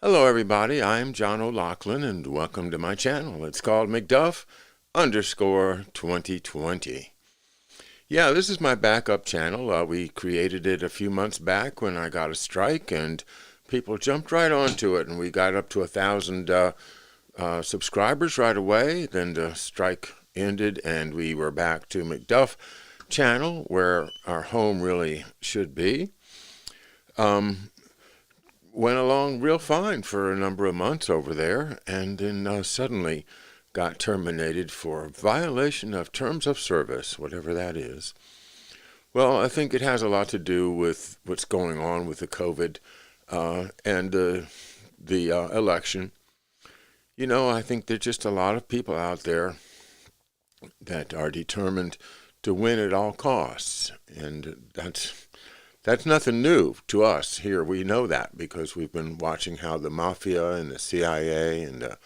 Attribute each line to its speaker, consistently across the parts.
Speaker 1: Hello everybody, I'm John O'Loughlin and welcome to my channel. It's called McDuff_2020. Yeah, this is my backup channel. We created it a few months back when I got a strike and people jumped right onto it and we got up to 1,000 subscribers right away. Then the strike ended and we were back to McDuff channel where our home really should be. Went along real fine for a number of months over there, and then suddenly got terminated for violation of terms of service, whatever that is. Well, I think it has a lot to do with what's going on with the COVID and the election. You know, I think there's just a lot of people out there that are determined to win at all costs, and that's nothing new to us here. We know that because we've been watching how the mafia and the CIA and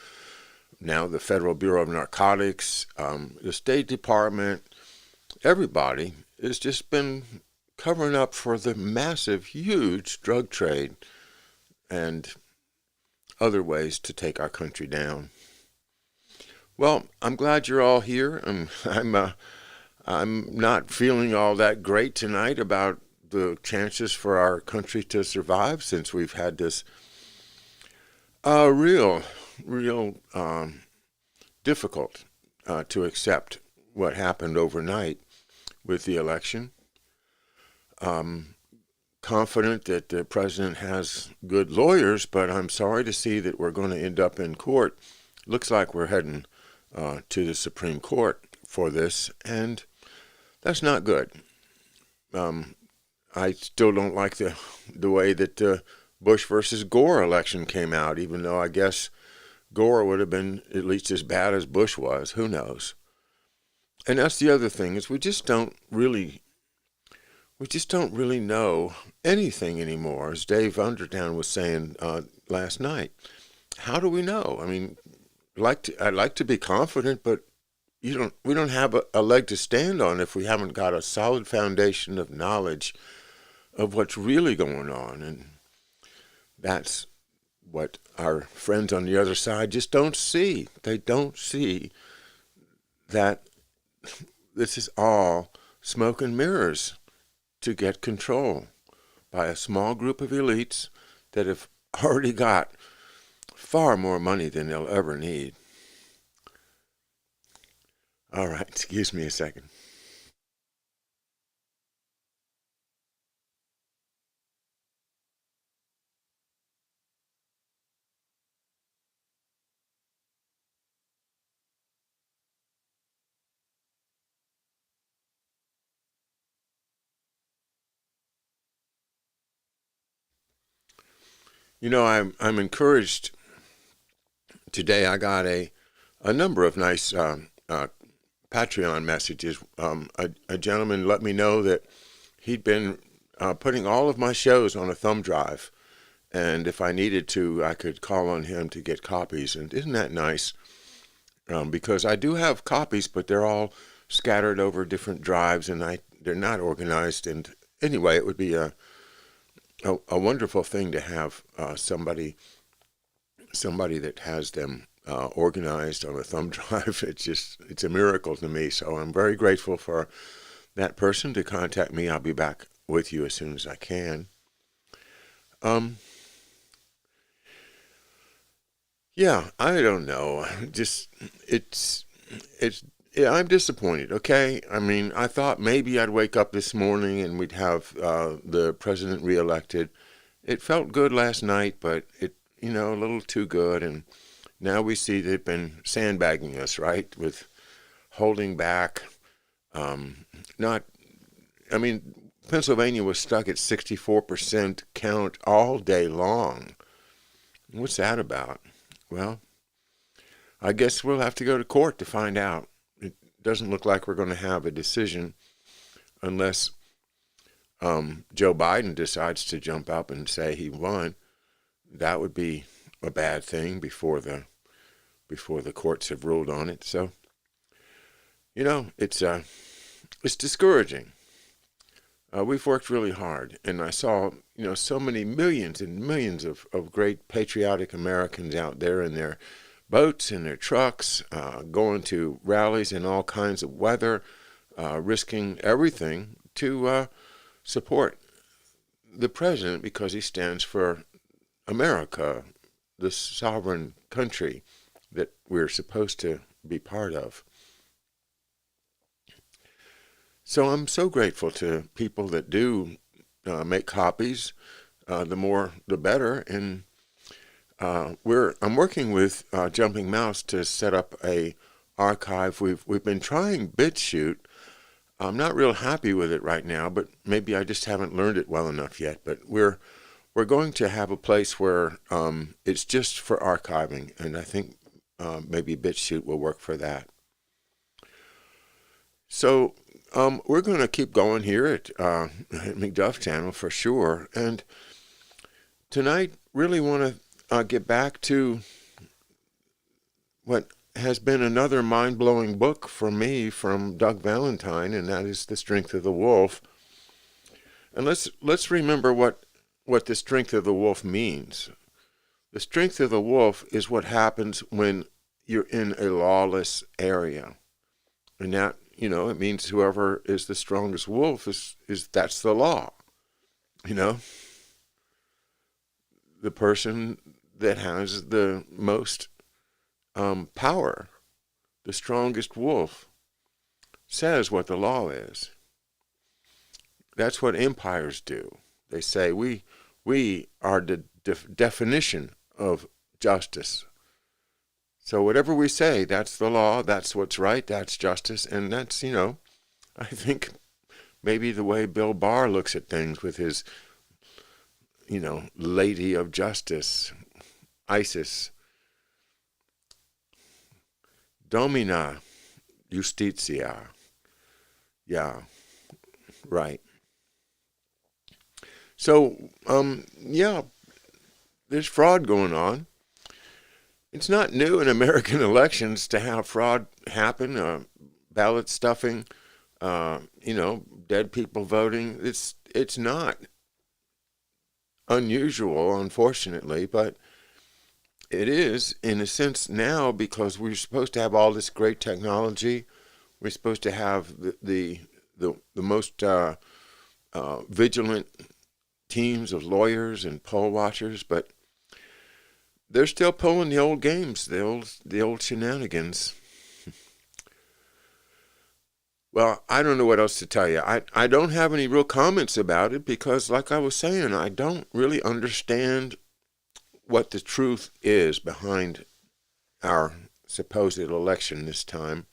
Speaker 1: now the Federal Bureau of Narcotics, the State Department, everybody has just been covering up for the massive, huge drug trade and other ways to take our country down. Well, I'm glad you're all here. I'm not feeling all that great tonight about the chances for our country to survive, since we've had this real difficult to accept what happened overnight with the election. Confident that the president has good lawyers, but I'm sorry to see that we're going to end up in court. Looks like we're heading to the Supreme Court for this, and that's not good. I still don't like the way that the Bush versus Gore election came out, even though I guess Gore would have been at least as bad as Bush was. Who knows? And that's the other thing, is we just don't really know anything anymore, as Dave Underdown was saying last night. How do we know? I mean, I'd like to be confident, but we don't have a leg to stand on if we haven't got a solid foundation of knowledge of what's really going on. And that's what our friends on the other side just don't see. They don't see that this is all smoke and mirrors to get control by a small group of elites that have already got far more money than they'll ever need. All right, excuse me a second. You know, I'm encouraged today. I got a number of nice Patreon messages. A gentleman let me know that he'd been putting all of my shows on a thumb drive, and if I needed to, I could call on him to get copies. And isn't that nice? Because I do have copies, but they're all scattered over different drives, and they're not organized. And anyway, it would be a wonderful thing to have somebody that has them organized on a thumb drive. It's a miracle to me. So I'm very grateful for that person to contact me. I'll be back with you as soon as I can. Yeah, I don't know. I'm disappointed, okay? I mean, I thought maybe I'd wake up this morning and we'd have the president reelected. It felt good last night, but a little too good. And now we see they've been sandbagging us, right, with holding back. Pennsylvania was stuck at 64% count all day long. What's that about? Well, I guess we'll have to go to court to find out. It doesn't look like we're going to have a decision unless Joe Biden decides to jump up and say he won. That would be a bad thing before the courts have ruled on it. So, it's discouraging. We've worked really hard, and I saw, so many millions and millions of great patriotic Americans out there in their boats and their trucks, going to rallies in all kinds of weather, risking everything to support the president because he stands for America, the sovereign country that we're supposed to be part of. So I'm so grateful to people that do make copies. The more, the better. And I'm working with Jumping Mouse to set up a archive. We've been trying BitChute. I'm not real happy with it right now, but maybe I just haven't learned it well enough yet. But we're going to have a place where it's just for archiving, and I think maybe BitChute will work for that. So we're going to keep going here at McDuff Channel for sure. And tonight, really want to get back to what has been another mind-blowing book for me from Doug Valentine, and that is The Strength of the Wolf. And let's remember what the strength of the wolf means. The strength of the wolf is what happens when you're in a lawless area. And that, it means whoever is the strongest wolf is that's the law. The person that has the most power, the strongest wolf, says what the law is. That's what empires do. They say we are the definition of justice. So whatever we say, that's the law, that's what's right, that's justice, and that's, I think maybe the way Bill Barr looks at things with his, Lady of Justice, Isis, Domina Justitia. Yeah, right. So, there's fraud going on. It's not new in American elections to have fraud happen, ballot stuffing, dead people voting. It's not unusual, unfortunately, but it is in a sense now because we're supposed to have all this great technology. We're supposed to have the most vigilant teams of lawyers and poll watchers, but they're still pulling the old games, the old shenanigans. Well, I don't know what else to tell you. I don't have any real comments about it because, like I was saying, I don't really understand what the truth is behind our supposed election this time.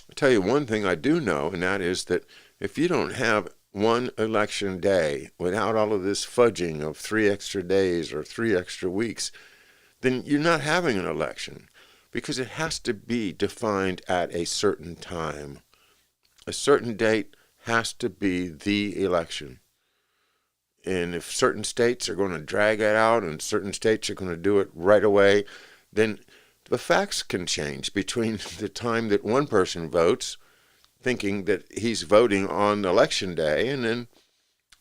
Speaker 1: I'll tell you one thing I do know, and that is that if you don't have one election day without all of this fudging of 3 extra days or 3 extra weeks, then you're not having an election because it has to be defined at a certain time. A certain date has to be the election. And if certain states are going to drag it out and certain states are going to do it right away, then the facts can change between the time that one person votes, thinking that he's voting on election day, and then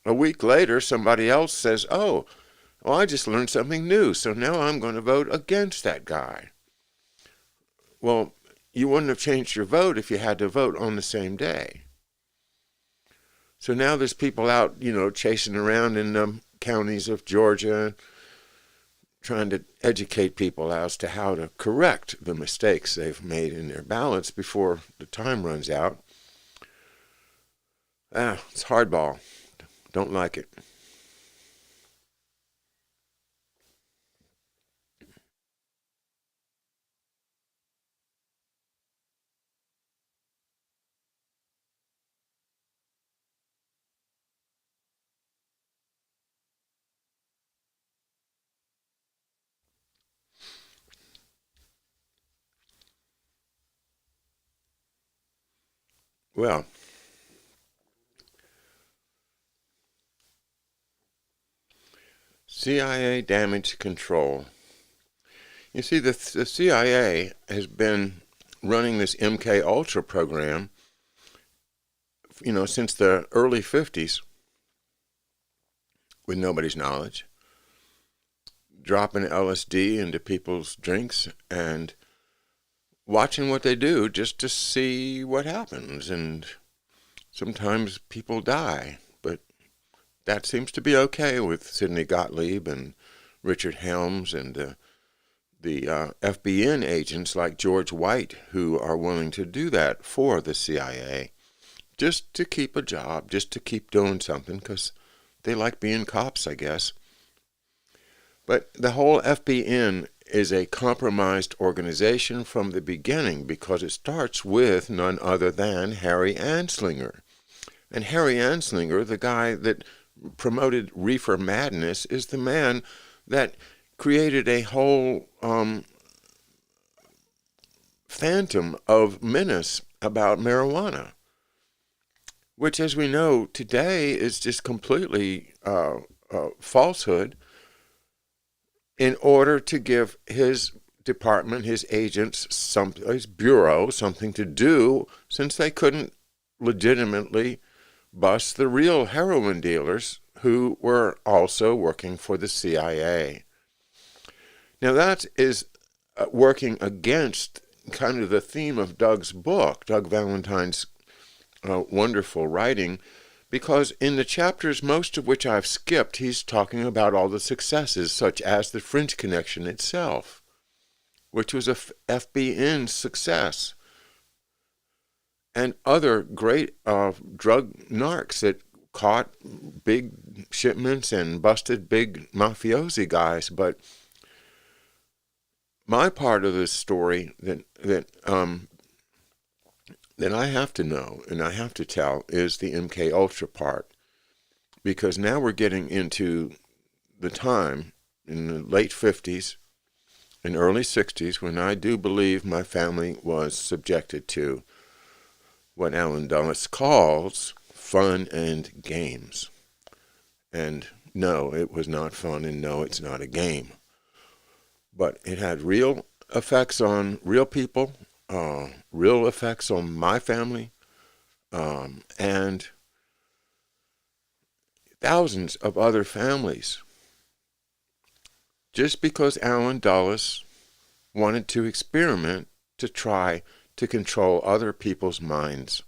Speaker 1: a week later somebody else says, oh, well, I just learned something new, so now I'm going to vote against that guy. Well, you wouldn't have changed your vote if you had to vote on the same day. So now there's people out, chasing around in the counties of Georgia, trying to educate people as to how to correct the mistakes they've made in their ballots before the time runs out. It's hardball. Don't like it. Well, CIA damage control. You see, the CIA has been running this MK Ultra program, since the early 50s. with nobody's knowledge, dropping LSD into people's drinks and watching what they do just to see what happens. And sometimes people die, but that seems to be okay with Sidney Gottlieb and Richard Helms and the FBN agents like George White, who are willing to do that for the CIA, just to keep a job, just to keep doing something, because they like being cops, I guess. But the whole FBN is a compromised organization from the beginning, because it starts with none other than Harry Anslinger. And Harry Anslinger, the guy that promoted reefer madness, is the man that created a whole phantom of menace about marijuana, which, as we know today, is just completely falsehood, in order to give his department, his agents, his bureau, something to do, since they couldn't legitimately bust the real heroin dealers who were also working for the CIA. Now that is working against kind of the theme of Doug's book, Doug Valentine's wonderful writing, because in the chapters, most of which I've skipped, he's talking about all the successes, such as the French Connection itself, which was a FBN success, and other great drug narcs that caught big shipments and busted big mafiosi guys. But my part of this story that I have to know and I have to tell is the MK Ultra part, because now we're getting into the time in the late 50s and early 60s when I do believe my family was subjected to what Alan Dulles calls fun and games. And no, it was not fun, and no, it's not a game. But it had real effects on real people, real effects on my family, and thousands of other families. Just because Alan Dulles wanted to experiment to try to control other people's minds.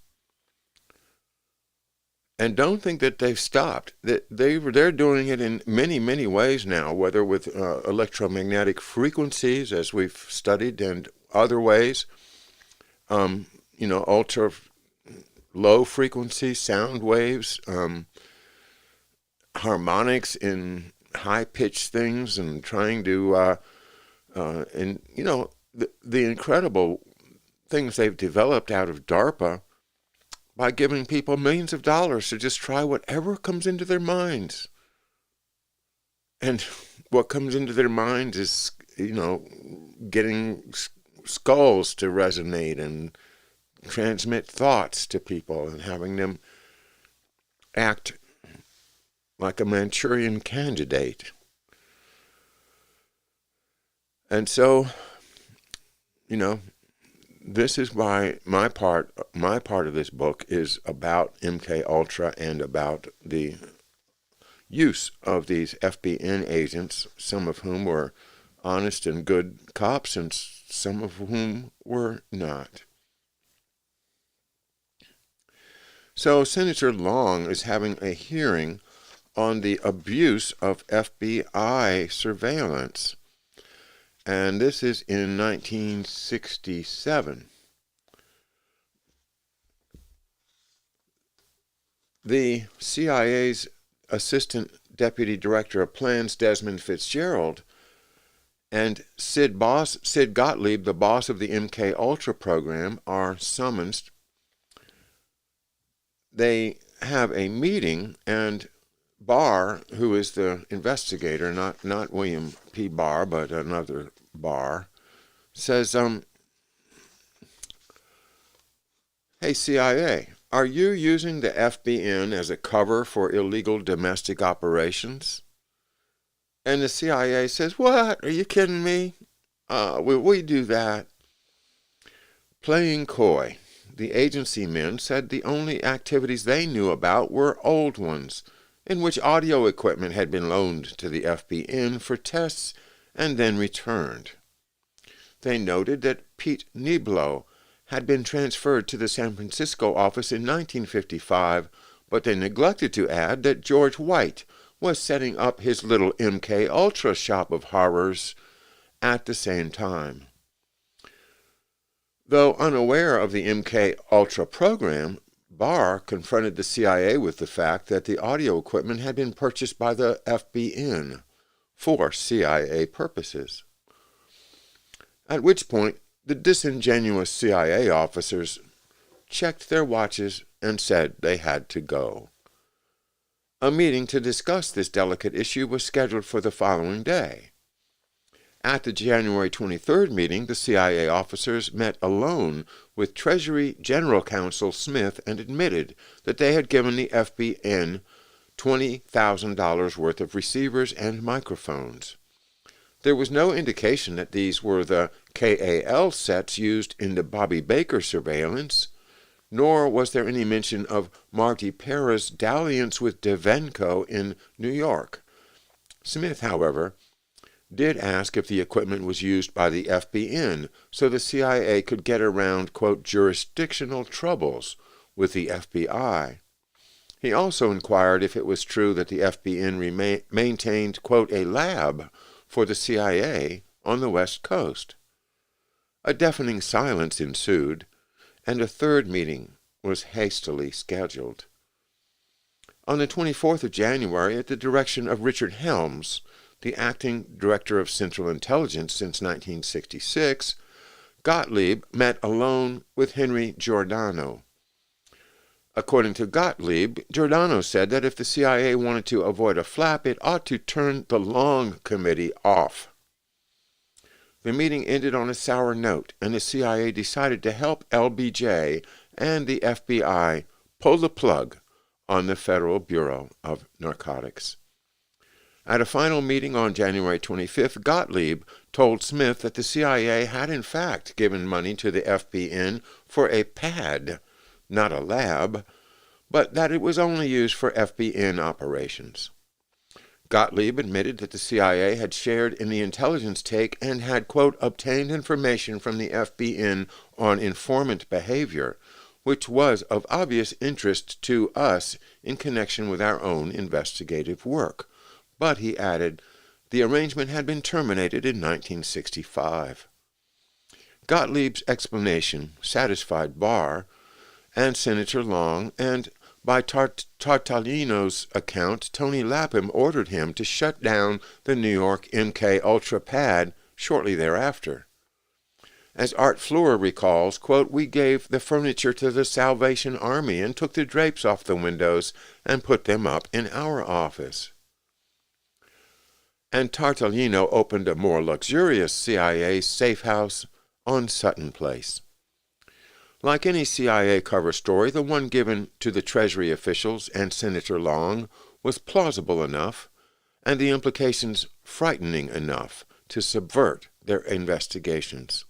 Speaker 1: And don't think that they've stopped. They're doing it in many, many ways now, whether with electromagnetic frequencies, as we've studied, and other ways. Ultra low frequency sound waves, harmonics in high-pitched things, and trying to, the incredible things they've developed out of DARPA, by giving people millions of dollars to just try whatever comes into their minds. And what comes into their minds is, getting skulls to resonate and transmit thoughts to people and having them act like a Manchurian candidate. And so, this is why my part of this book is about MK Ultra and about the use of these FBN agents, some of whom were honest and good cops and some of whom were not. So Senator Long is having a hearing on the abuse of FBI surveillance. And this is in 1967. The CIA's Assistant Deputy Director of Plans, Desmond Fitzgerald, and Sid Gottlieb, the boss of the MK Ultra program, are summoned. They have a meeting, and Barr, who is the investigator, not William P. Barr, but another Barr, says, hey, CIA, are you using the FBN as a cover for illegal domestic operations? And the CIA says, what? Are you kidding me? We do that. Playing coy, the agency men said the only activities they knew about were old ones, in which audio equipment had been loaned to the FBN for tests and then returned. They noted that Pete Niblo had been transferred to the San Francisco office in 1955, but they neglected to add that George White was setting up his little MK Ultra shop of horrors at the same time. Though unaware of the MK Ultra program, Barr confronted the CIA with the fact that the audio equipment had been purchased by the FBN for CIA purposes. At which point, the disingenuous CIA officers checked their watches and said they had to go. A meeting to discuss this delicate issue was scheduled for the following day. At the January 23rd meeting, the CIA officers met alone with Treasury General Counsel Smith and admitted that they had given the FBN $20,000 worth of receivers and microphones. There was no indication that these were the KAL sets used in the Bobby Baker surveillance, nor was there any mention of Marty Pera's dalliance with Devenco in New York. Smith, however, did ask if the equipment was used by the FBN so the CIA could get around, quote, jurisdictional troubles with the FBI. He also inquired if it was true that the FBN maintained, quote, a lab for the CIA on the West Coast. A deafening silence ensued, and a third meeting was hastily scheduled. On the 24th of January, at the direction of Richard Helms, the acting director of Central Intelligence since 1966, Gottlieb met alone with Henry Giordano. According to Gottlieb, Giordano said that if the CIA wanted to avoid a flap, it ought to turn the Long Committee off. The meeting ended on a sour note, and the CIA decided to help LBJ and the FBI pull the plug on the Federal Bureau of Narcotics. At a final meeting on January 25th, Gottlieb told Smith that the CIA had in fact given money to the FBN for a pad, not a lab, but that it was only used for FBN operations. Gottlieb admitted that the CIA had shared in the intelligence take and had, quote, obtained information from the FBN on informant behavior, which was of obvious interest to us in connection with our own investigative work. But, he added, the arrangement had been terminated in 1965. Gottlieb's explanation satisfied Barr and Senator Long, and by Tartaglino's account, Tony Lapham ordered him to shut down the New York MK Ultra pad shortly thereafter. As Art Fleur recalls, quote, we gave the furniture to the Salvation Army and took the drapes off the windows and put them up in our office. And Tartaglino opened a more luxurious CIA safe house on Sutton Place. Like any CIA cover story, the one given to the Treasury officials and Senator Long was plausible enough, and the implications frightening enough to subvert their investigations.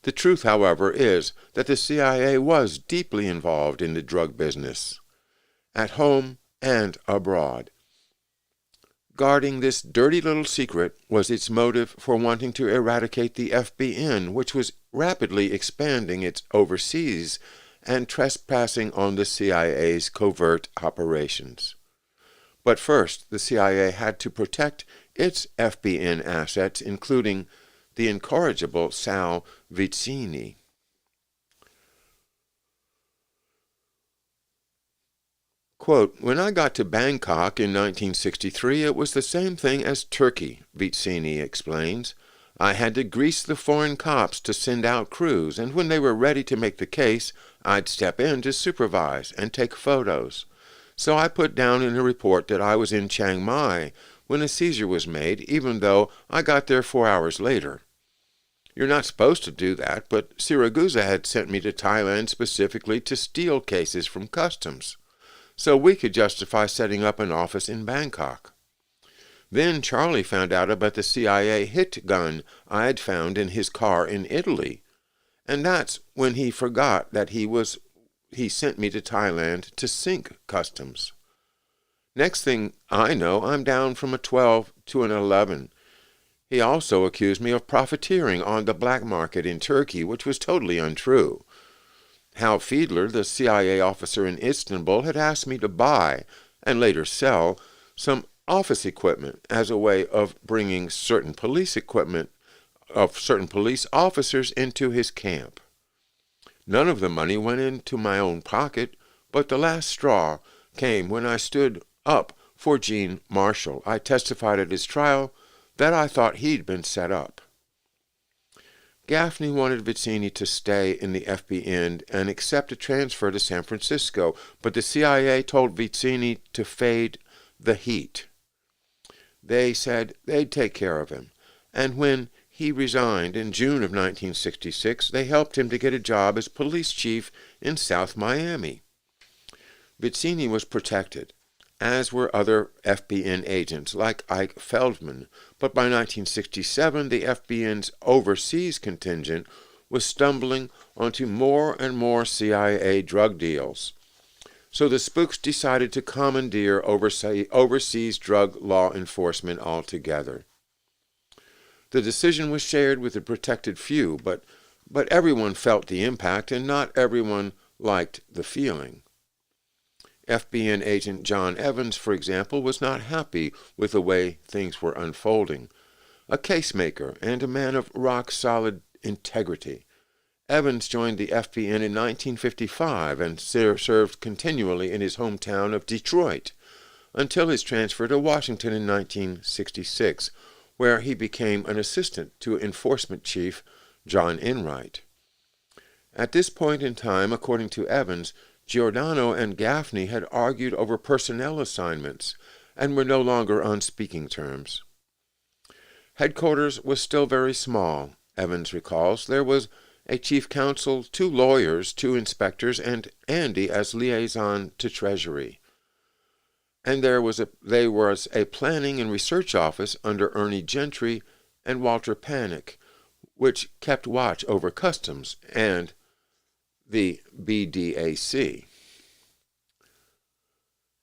Speaker 1: The truth, however, is that the CIA was deeply involved in the drug business, at home and abroad. Guarding this dirty little secret was its motive for wanting to eradicate the FBN, which was rapidly expanding its overseas and trespassing on the CIA's covert operations. But first, the CIA had to protect its FBN assets, including the incorrigible Sal Vicini. Quote, when I got to Bangkok in 1963, it was the same thing as Turkey, Vicini explains. I had to grease the foreign cops to send out crews, and when they were ready to make the case, I'd step in to supervise and take photos. So I put down in a report that I was in Chiang Mai when a seizure was made, even though I got there 4 hours later. You're not supposed to do that, but Siragusa had sent me to Thailand specifically to steal cases from customs, so we could justify setting up an office in Bangkok. Then Charlie found out about the CIA hit gun I had found in his car in Italy, and that's when he forgot that he sent me to Thailand to sink customs. Next thing I know, I'm down from a 12 to an 11. He also accused me of profiteering on the black market in Turkey, which was totally untrue. Hal Fiedler, the CIA officer in Istanbul, had asked me to buy, and later sell, some office equipment as a way of bringing certain police equipment of certain police officers into his camp. None of the money went into my own pocket, but the last straw came when I stood up for Gene Marshall. I testified at his trial that I thought he'd been set up. Gaffney wanted Vizzini to stay in the FBN and accept a transfer to San Francisco, but the CIA told Vizzini to fade the heat. They said they'd take care of him, and when he resigned in June of 1966, they helped him to get a job as police chief in South Miami. Vizzini was protected, as were other FBN agents like Ike Feldman, but by 1967 the FBN's overseas contingent was stumbling onto more and more CIA drug deals. So the spooks decided to commandeer overseas drug law enforcement altogether. The decision was shared with the protected few, but everyone felt the impact, and not everyone liked the feeling. FBN agent John Evans, for example, was not happy with the way things were unfolding. A case-maker and a man of rock-solid integrity, Evans joined the FBN in 1955 and served continually in his hometown of Detroit until his transfer to Washington in 1966, where he became an assistant to Enforcement Chief John Enright. At this point in time, according to Evans, Giordano and Gaffney had argued over personnel assignments and were no longer on speaking terms. Headquarters was still very small, Evans recalls. There was a chief counsel, 2 lawyers, 2 inspectors, and Andy as liaison to Treasury. And there was a planning and research office under Ernie Gentry and Walter Panic, which kept watch over customs and the BDAC.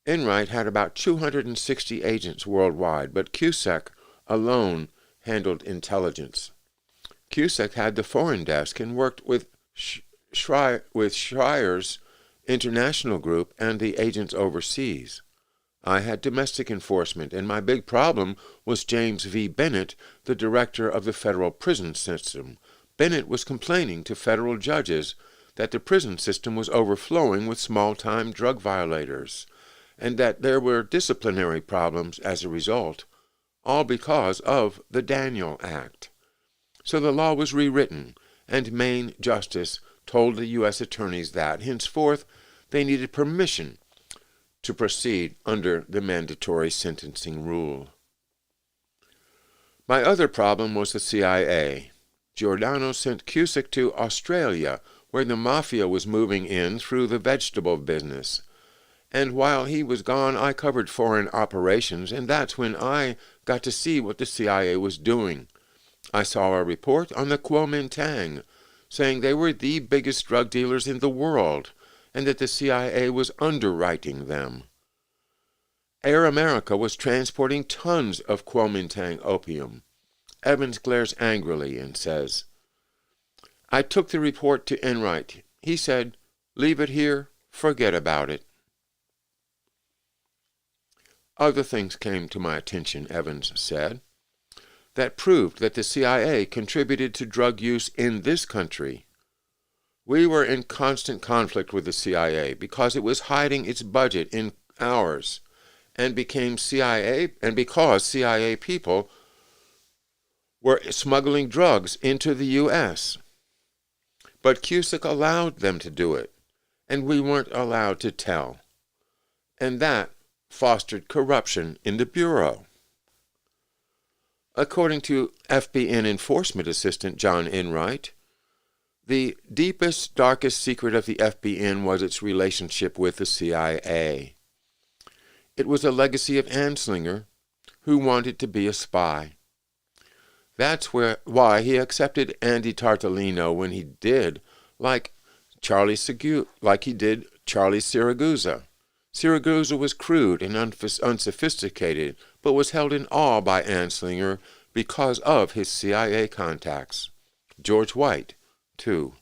Speaker 1: Enright had about 260 agents worldwide, but Cusack alone handled intelligence. Cusack had the foreign desk and worked with Schreier's international group and the agents overseas. I had domestic enforcement, and my big problem was James V. Bennett, the director of the federal prison system. Bennett was complaining to federal judges that the prison system was overflowing with small-time drug violators, and that there were disciplinary problems as a result, all because of the Daniel Act. So the law was rewritten, and Maine Justice told the U.S. attorneys that, henceforth, they needed permission to proceed under the mandatory sentencing rule. My other problem was the CIA. Giordano sent Cusack to Australia, where the mafia was moving in through the vegetable business. And while he was gone, I covered foreign operations, and that's when I got to see what the CIA was doing. I saw a report on the Kuomintang, saying they were the biggest drug dealers in the world, and that the CIA was underwriting them. Air America was transporting tons of Kuomintang opium. Evans glares angrily and says, I took the report to Enright. He said, leave it here, forget about it. Other things came to my attention, Evans said, that proved that the CIA contributed to drug use in this country. We were in constant conflict with the CIA because it was hiding its budget in ours, and because CIA people were smuggling drugs into the U.S. But Cusack allowed them to do it, and we weren't allowed to tell. And that fostered corruption in the Bureau. According to FBN Enforcement Assistant John Enright, the deepest, darkest secret of the FBN was its relationship with the CIA. It was a legacy of Anslinger, who wanted to be a spy. That's why he accepted Andy Tartolino when he did, like he did Charlie Siragusa. Siragusa was crude and unsophisticated, but was held in awe by Anslinger because of his CIA contacts. George White, 2.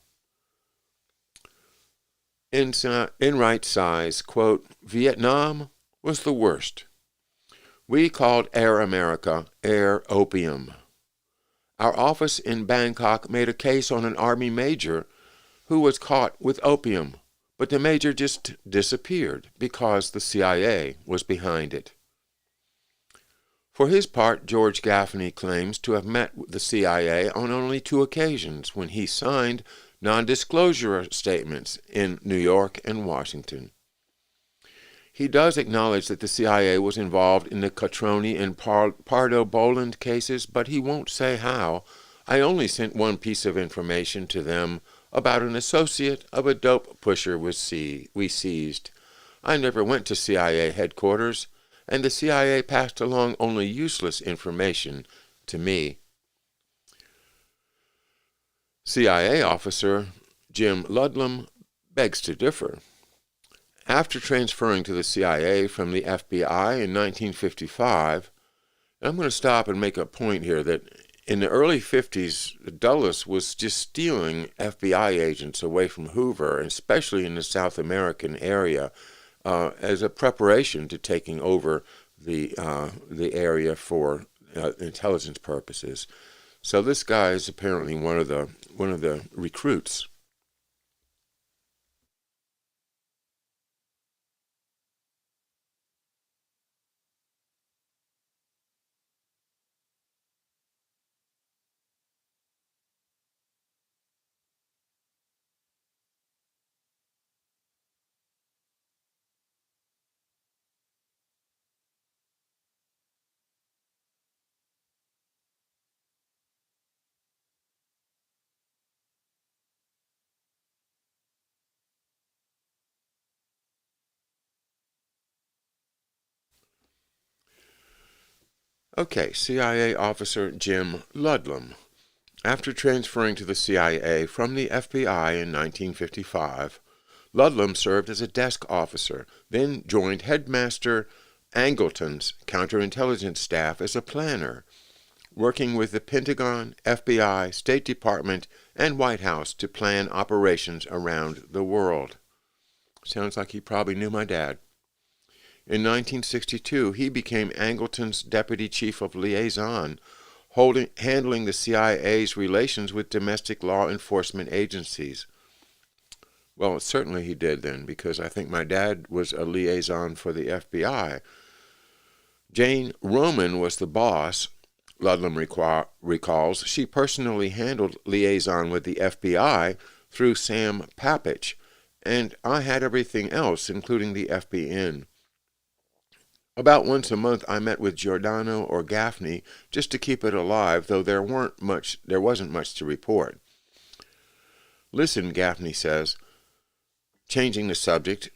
Speaker 1: Enright sighs, quote, Vietnam was the worst. We called Air America Air Opium. Our office in Bangkok made a case on an Army major who was caught with opium, but the major just disappeared because the CIA was behind it. For his part, George Gaffney claims to have met the CIA on only 2 occasions when he signed non-disclosure statements in New York and Washington. He does acknowledge that the CIA was involved in the Control.and and Pardo-Boland cases, but he won't say how. I only sent one piece of information to them about an associate of a dope pusher we seized. I never went to CIA headquarters, and the CIA passed along only useless information to me. CIA officer Jim Ludlam begs to differ. After transferring to the CIA from the FBI in 1955, I'm going to stop and make a point here that in the early 50s, Dulles was just stealing FBI agents away from Hoover, especially in the South American area, as a preparation to taking over the area for intelligence purposes. So this guy is apparently one of the recruits. Okay, CIA officer Jim Ludlam. After transferring to the CIA from the FBI in 1955, Ludlam served as a desk officer, then joined Headmaster Angleton's counterintelligence staff as a planner, working with the Pentagon, FBI, State Department, and White House to plan operations around the world. Sounds like he probably knew my dad. In 1962, he became Angleton's Deputy Chief of Liaison, handling the CIA's relations with domestic law enforcement agencies. Well, certainly he did then, because I think my dad was a liaison for the FBI. Jane Roman was the boss, Ludlam recalls. She personally handled liaison with the FBI through Sam Papich, and I had everything else, including the FBN. About once a month I met with Giordano or Gaffney just to keep it alive, though there wasn't much to report. Listen, Gaffney says, changing the subject,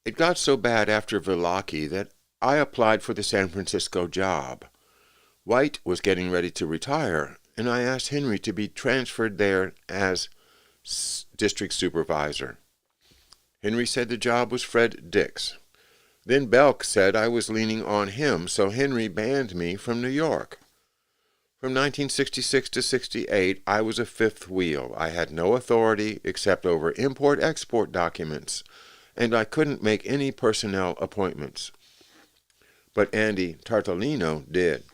Speaker 1: it got so bad after Villaki that I applied for the San Francisco job. White was getting ready to retire, and I asked Henry to be transferred there as district supervisor. Henry said the job was Fred Dick's. Then Belk said I was leaning on him, so Henry banned me from New York. From 1966 to 68, I was a fifth wheel. I had no authority except over import-export documents, and I couldn't make any personnel appointments. But Andy Tartolino did.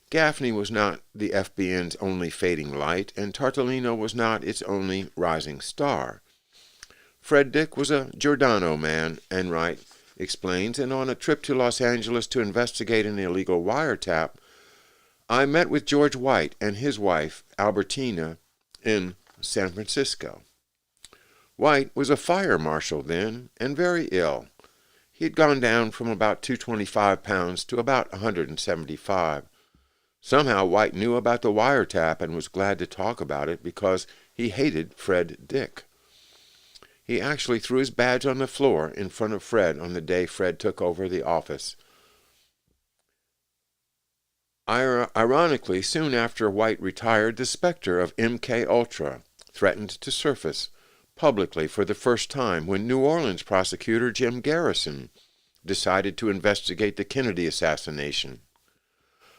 Speaker 1: Gaffney was not the FBN's only fading light, and Tartolino was not its only rising star. Fred Dick was a Giordano man, Enright explains, and on a trip to Los Angeles to investigate an illegal wiretap, I met with George White and his wife, Albertina, in San Francisco. White was a fire marshal then, and very ill. He had gone down from about 225 pounds to about 175. Somehow White knew about the wiretap and was glad to talk about it because he hated Fred Dick. He actually threw his badge on the floor in front of Fred on the day Fred took over the office. Ironically, soon after White retired, the specter of MK Ultra threatened to surface, publicly for the first time when New Orleans prosecutor Jim Garrison decided to investigate the Kennedy assassination.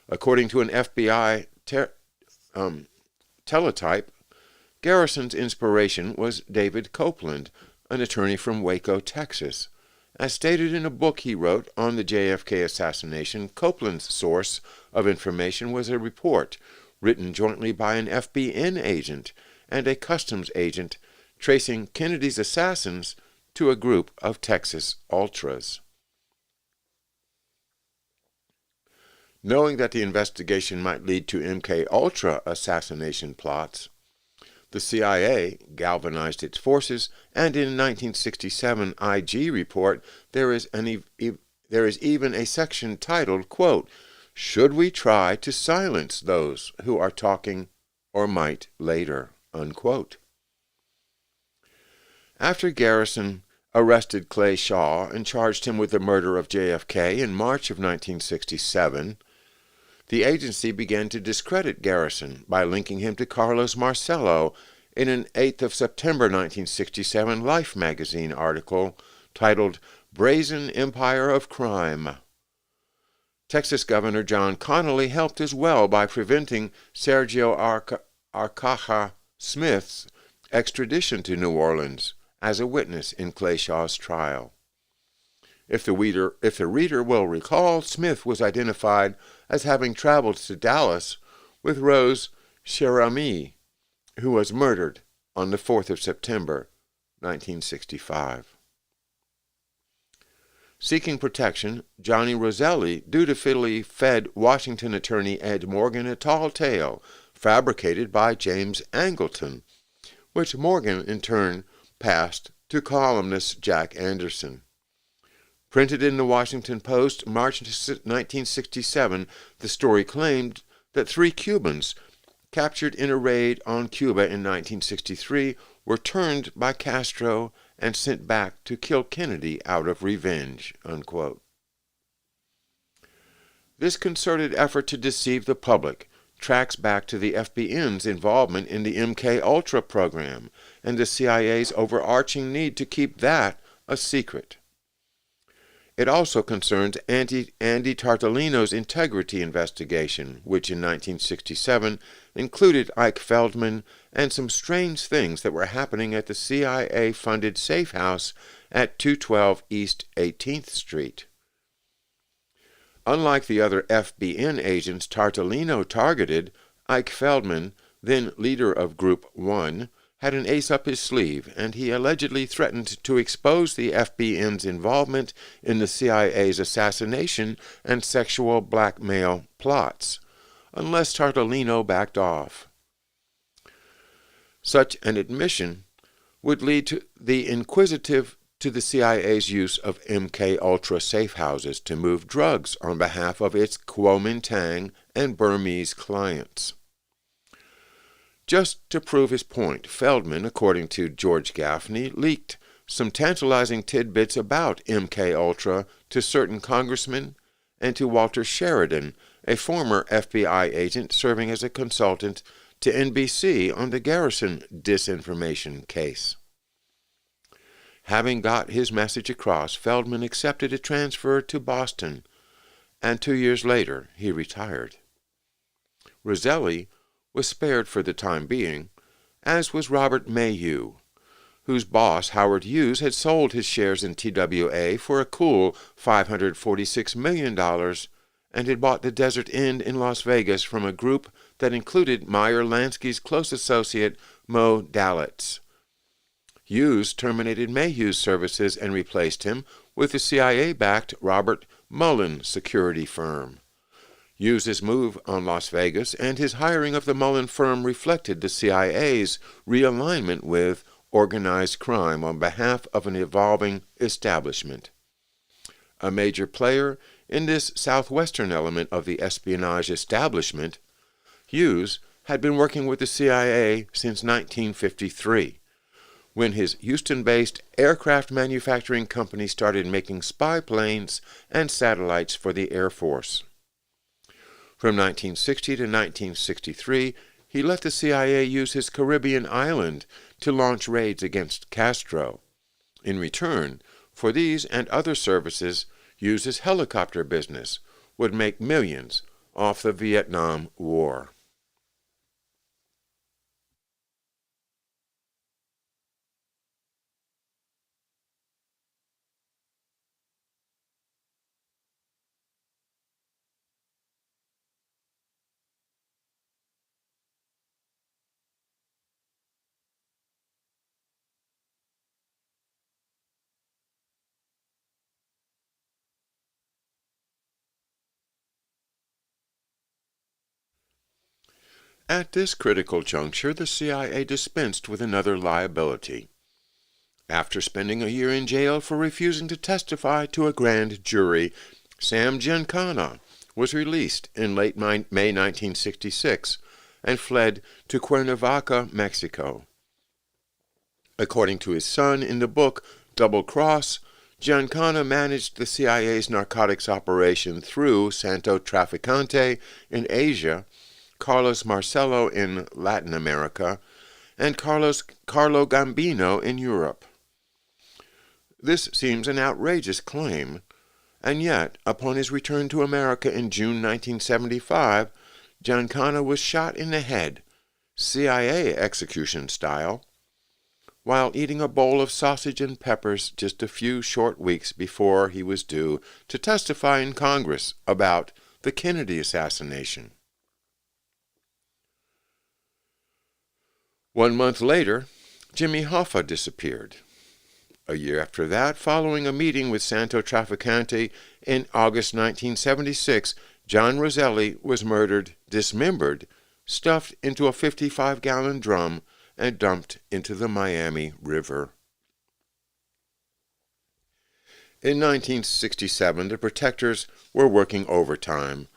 Speaker 1: According to an FBI teletype, Garrison's inspiration was David Copeland, an attorney from Waco, Texas. As stated in a book he wrote on the JFK assassination, Copeland's source of information was a report written jointly by an FBN agent and a customs agent tracing Kennedy's assassins to a group of Texas Ultras. Knowing that the investigation might lead to MK Ultra assassination plots, the CIA galvanized its forces, and in a 1967 IG report, there is even a section titled, quote, "Should we try to silence those who are talking or might later," unquote. After Garrison arrested Clay Shaw and charged him with the murder of JFK in March of 1967, the agency began to discredit Garrison by linking him to Carlos Marcello in an 8th of September 1967 Life magazine article titled "Brazen Empire of Crime." Texas Governor John Connally helped as well by preventing Sergio Arcaja Smith's extradition to New Orleans as a witness in Clay Shaw's trial. If the reader will recall, Smith was identified as having traveled to Dallas with Rose Cherami, who was murdered on the 4th of September, 1965. Seeking protection, Johnny Roselli dutifully fed Washington attorney Ed Morgan a tall tale fabricated by James Angleton, which Morgan in turn passed to columnist Jack Anderson. Printed in the Washington Post, March 1967, the story claimed that 3 Cubans captured in a raid on Cuba in 1963 were turned by Castro and sent back to kill Kennedy out of revenge, unquote. This concerted effort to deceive the public tracks back to the FBN's involvement in the MK Ultra program and the CIA's overarching need to keep that a secret. It also concerns Andy Tartolino's integrity investigation, which in 1967 included Ike Feldman and some strange things that were happening at the CIA-funded safe house at 212 East 18th Street. Unlike the other FBN agents Tartolino targeted, Ike Feldman, then leader of Group 1, had an ace up his sleeve, and he allegedly threatened to expose the FBN's involvement in the CIA's assassination and sexual blackmail plots, unless Tartolino backed off. Such an admission would lead to the CIA's use of MK Ultra safe houses to move drugs on behalf of its Kuomintang and Burmese clients. Just to prove his point, Feldman, according to George Gaffney, leaked some tantalizing tidbits about MK Ultra to certain congressmen and to Walter Sheridan, a former FBI agent serving as a consultant to NBC on the Garrison disinformation case. Having got his message across, Feldman accepted a transfer to Boston, and 2 years later he retired. Roselli was spared for the time being, as was Robert Mayhew, whose boss, Howard Hughes, had sold his shares in TWA for a cool $546 million and had bought the Desert Inn in Las Vegas from a group that included Meyer Lansky's close associate Mo Dalitz. Hughes terminated Mayhew's services and replaced him with the CIA-backed Robert Mullen security firm. Hughes' move on Las Vegas and his hiring of the Mullen firm reflected the CIA's realignment with organized crime on behalf of an evolving establishment. A major player in this southwestern element of the espionage establishment, Hughes had been working with the CIA since 1953, when his Houston-based aircraft manufacturing company started making spy planes and satellites for the Air Force. From 1960 to 1963, he let the CIA use his Caribbean island to launch raids against Castro. In return, for these and other services, use his helicopter business would make millions off the Vietnam War. At this critical juncture, the CIA dispensed with another liability. After spending a year in jail for refusing to testify to a grand jury, Sam Giancana was released in late May 1966 and fled to Cuernavaca, Mexico. According to his son in the book Double Cross, Giancana managed the CIA's narcotics operation through Santo Trafficante in Asia, Carlos Marcello in Latin America, and Carlo Gambino in Europe. This seems an outrageous claim, and yet, upon his return to America in June 1975, Giancana was shot in the head, CIA execution style, while eating a bowl of sausage and peppers just a few short weeks before he was due to testify in Congress about the Kennedy assassination. 1 month later, Jimmy Hoffa disappeared. A year after that, following a meeting with Santo Trafficante in August 1976, John Roselli was murdered, dismembered, stuffed into a 55-gallon drum, and dumped into the Miami River. In 1967, the protectors were working overtime.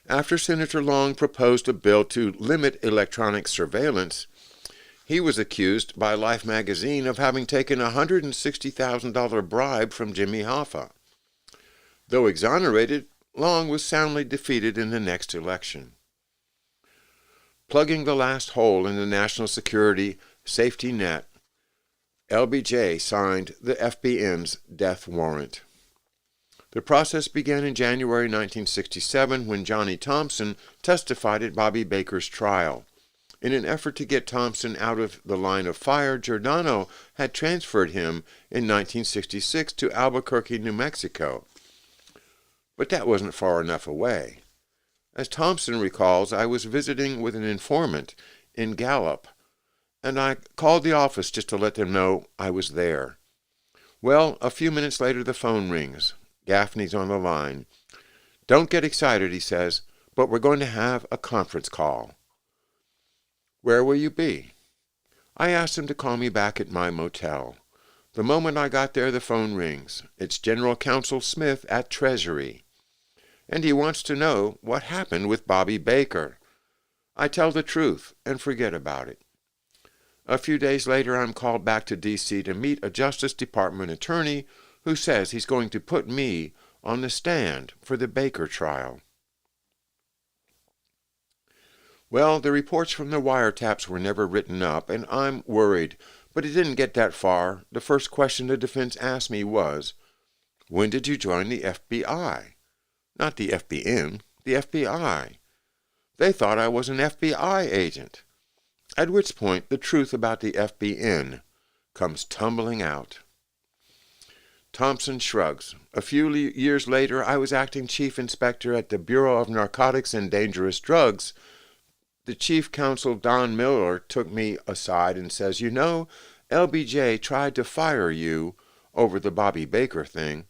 Speaker 1: After Senator Long proposed a bill to limit electronic surveillance, he was accused by Life magazine of having taken a $160,000 bribe from Jimmy Hoffa. Though exonerated, Long was soundly defeated in the next election. Plugging the last hole in the national security safety net, LBJ signed the FBN's death warrant. The process began in January 1967 when Johnny Thompson testified at Bobby Baker's trial. In an effort to get Thompson out of the line of fire, Giordano had transferred him in 1966 to Albuquerque, New Mexico. But that wasn't far enough away. As Thompson recalls, I was visiting with an informant in Gallup, and I called the office just to let them know I was there. Well, a few minutes later the phone rings. Gaffney's on the line. "Don't get excited," he says, "but we're going to have a conference call." "Where will you be?" I asked him to call me back at my motel. The moment I got there, the phone rings. It's General Counsel Smith at Treasury, and he wants to know what happened with Bobby Baker. I tell the truth and forget about it. A few days later, I'm called back to D.C. to meet a Justice Department attorney who says he's going to put me on the stand for the Baker trial. Well, the reports from the wiretaps were never written up, and I'm worried, but it didn't get that far. The first question the defense asked me was, "When did you join the FBI?" Not the FBN, the FBI. They thought I was an FBI agent. At which point, the truth about the FBN comes tumbling out. Thompson shrugs. A few years later, I was acting chief inspector at the Bureau of Narcotics and Dangerous Drugs. The chief counsel, Don Miller, took me aside and says, "You know, LBJ tried to fire you over the Bobby Baker thing."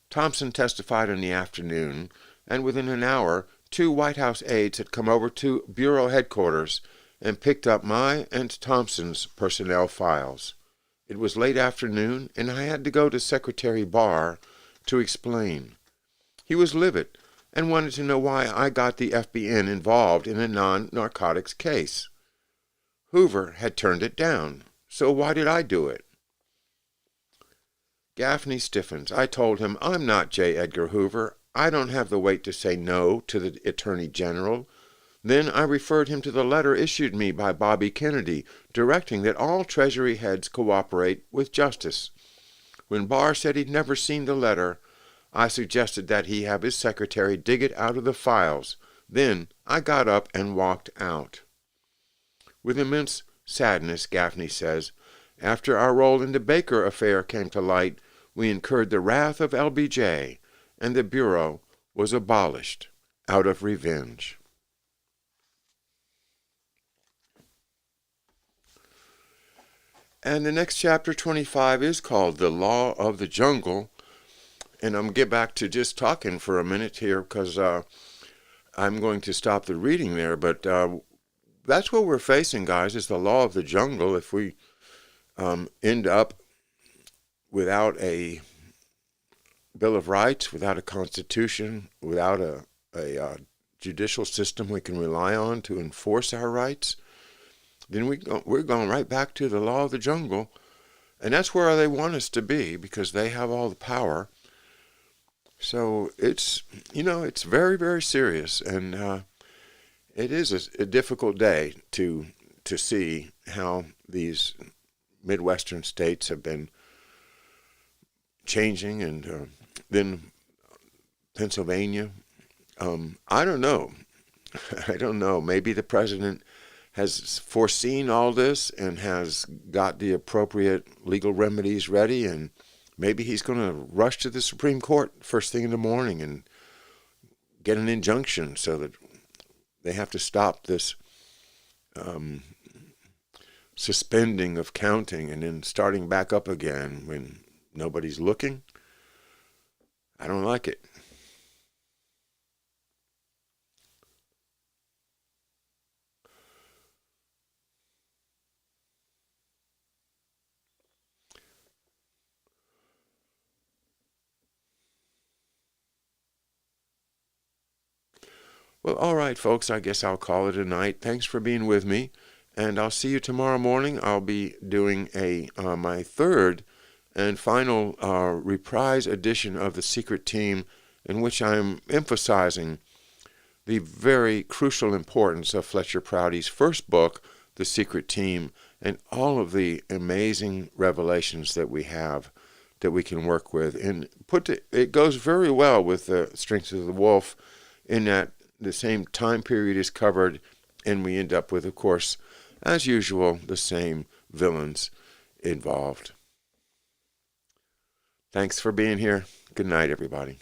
Speaker 1: Thompson testified in the afternoon, and within an hour, 2 White House aides had come over to Bureau headquarters and picked up my and Thompson's personnel files. It was late afternoon, and I had to go to Secretary Barr to explain. He was livid and wanted to know why I got the FBN involved in a non-narcotics case. Hoover had turned it down, so why did I do it? Gaffney stiffens. I told him, "I'm not J. Edgar Hoover. I don't have the weight to say no to the Attorney General. Then I referred him to the letter issued me by Bobby Kennedy, directing that all Treasury heads cooperate with justice. When Barr said he'd never seen the letter, I suggested that he have his secretary dig it out of the files. Then I got up and walked out. With immense sadness, Gaffney says, after our Roland Baker affair came to light, we incurred the wrath of LBJ, and the Bureau was abolished out of revenge. And the next chapter, 25, is called The Law of the Jungle. And I'm going to get back to just talking for a minute here because I'm going to stop the reading there. But that's what we're facing, guys, is the law of the jungle. If we end up without a Bill of Rights, without a Constitution, without a judicial system we can rely on to enforce our rights, then we're going right back to the law of the jungle. And that's where they want us to be because they have all the power. So it's very, very serious. And it is a difficult day to see how these Midwestern states have been changing. And then Pennsylvania. I don't know. I don't know. Maybe the president has foreseen all this and has got the appropriate legal remedies ready, and maybe he's going to rush to the Supreme Court first thing in the morning and get an injunction so that they have to stop this suspending of counting and then starting back up again when nobody's looking. I don't like it. Well, all right, folks, I guess I'll call it a night. Thanks for being with me, and I'll see you tomorrow morning. I'll be doing my third and final reprise edition of The Secret Team, in which I'm emphasizing the very crucial importance of Fletcher Prouty's first book, The Secret Team, and all of the amazing revelations that we have that we can work with. And it goes very well with the Strength of the Wolf in that the same time period is covered, and we end up with, of course, as usual, the same villains involved. Thanks for being here. Good night, everybody.